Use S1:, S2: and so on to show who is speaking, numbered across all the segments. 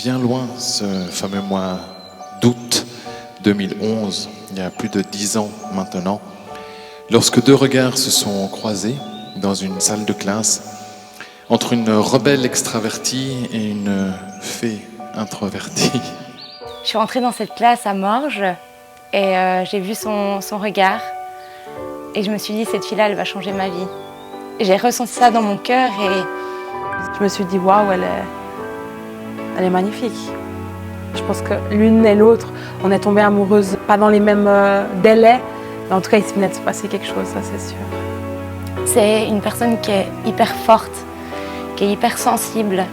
S1: Bien loin, ce fameux mois d'août 2011, il y a plus de 10 ans maintenant, lorsque deux regards se sont croisés dans une salle de classe entre une rebelle extravertie et une fée introvertie.
S2: Je suis rentrée dans cette classe à Morges et j'ai vu son regard et je me suis dit, cette fille-là, elle va changer ma vie. J'ai ressenti ça dans mon cœur et
S3: je me suis dit, waouh, elle est magnifique. Je pense que l'une et l'autre, on est tombées amoureuses, pas dans les mêmes délais, mais en tout cas, il venait de se passer quelque chose, ça c'est sûr.
S2: C'est une personne qui est hyper forte, qui est hyper sensible,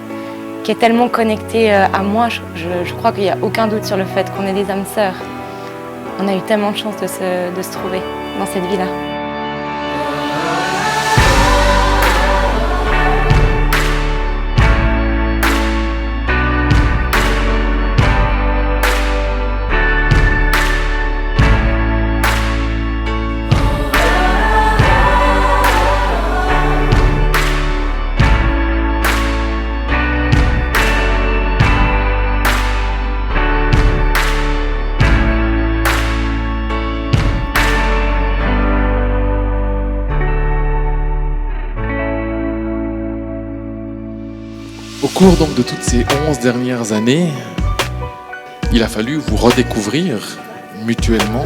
S2: qui est tellement connectée à moi. Je crois qu'il n'y a aucun doute sur le fait qu'on est des âmes sœurs. On a eu tellement de chance de se trouver dans cette vie-là.
S1: Au cours donc de toutes ces 11 dernières années, il a fallu vous redécouvrir mutuellement,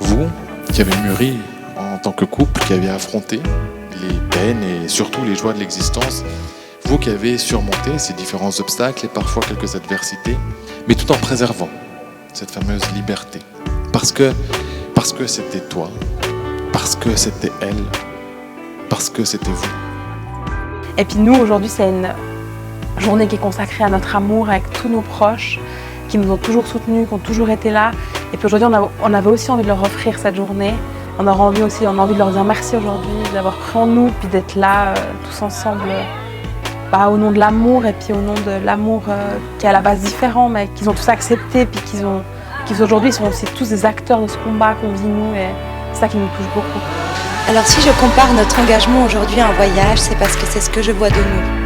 S1: vous qui avez mûri en tant que couple, qui avez affronté les peines et surtout les joies de l'existence, vous qui avez surmonté ces différents obstacles et parfois quelques adversités, mais tout en préservant cette fameuse liberté. Parce que c'était toi, parce que c'était elle, parce que c'était vous.
S3: Et puis nous, aujourd'hui, c'est une journée qui est consacrée à notre amour avec tous nos proches, qui nous ont toujours soutenus, qui ont toujours été là. Et puis aujourd'hui, on avait aussi envie de leur offrir cette journée. On a envie de leur dire merci aujourd'hui, d'avoir cru en nous, puis d'être là tous ensemble, au nom de l'amour, et puis au nom de l'amour qui est à la base différent, mais qu'ils ont tous accepté, puis qu'ils aujourd'hui sont aussi tous des acteurs de ce combat qu'on vit nous, et c'est ça qui nous touche beaucoup.
S2: Alors si je compare notre engagement aujourd'hui à un voyage, c'est parce que c'est ce que je vois de nous.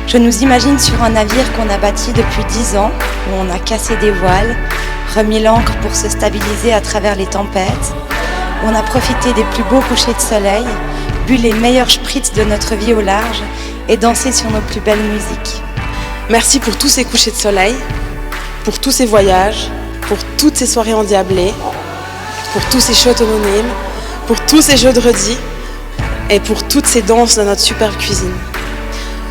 S2: Je nous imagine sur un navire qu'on a bâti depuis 10 ans, où on a cassé des voiles, remis l'ancre pour se stabiliser à travers les tempêtes, où on a profité des plus beaux couchers de soleil, bu les meilleurs spritz de notre vie au large et dansé sur nos plus belles musiques.
S4: Merci pour tous ces couchers de soleil, pour tous ces voyages, pour toutes ces soirées endiablées, pour tous ces shots anonymes, pour tous ces jeux de redis et pour toutes ces danses dans notre superbe cuisine.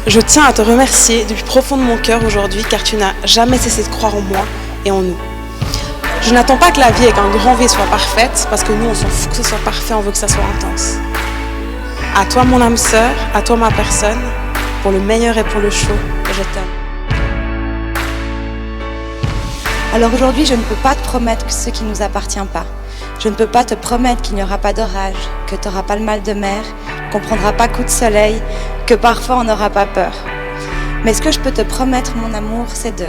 S4: Je tiens à te remercier du plus profond de mon cœur aujourd'hui car tu n'as jamais cessé de croire en moi et en nous. Je n'attends pas que la vie avec un grand V soit parfaite parce que nous on s'en fout que ce soit parfait, on veut que ça soit intense. À toi mon âme sœur, à toi ma personne, pour le meilleur et pour le chaud, je t'aime.
S2: Alors aujourd'hui, je ne peux pas te promettre ce qui ne nous appartient pas. Je ne peux pas te promettre qu'il n'y aura pas d'orage, que tu n'auras pas le mal de mer, qu'on ne prendra pas coup de soleil, que parfois on n'aura pas peur. Mais ce que je peux te promettre, mon amour, c'est de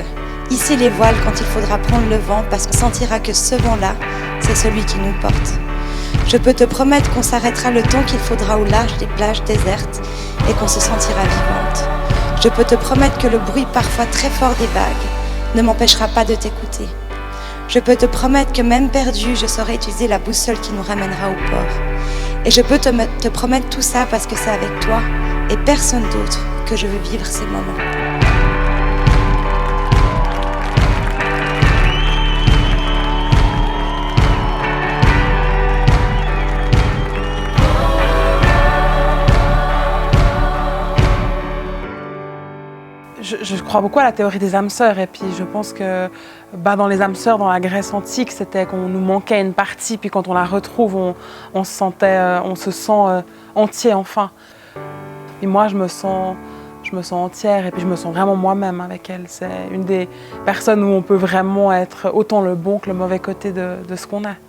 S2: hisser les voiles quand il faudra prendre le vent, parce qu'on sentira que ce vent-là, c'est celui qui nous porte. Je peux te promettre qu'on s'arrêtera le temps qu'il faudra au large des plages désertes et qu'on se sentira vivante. Je peux te promettre que le bruit parfois très fort des vagues ne m'empêchera pas de t'écouter. Je peux te promettre que même perdu, je saurai utiliser la boussole qui nous ramènera au port. Et je peux te promettre tout ça parce que c'est avec toi et personne d'autre que je veux vivre ces moments.
S3: Je crois beaucoup à la théorie des âmes sœurs et puis je pense que dans les âmes sœurs, dans la Grèce antique, c'était qu'on nous manquait une partie, puis quand on la retrouve, on se sent entier enfin. Et moi, je me sens entière et puis je me sens vraiment moi-même avec elle. C'est une des personnes où on peut vraiment être autant le bon que le mauvais côté de ce qu'on est.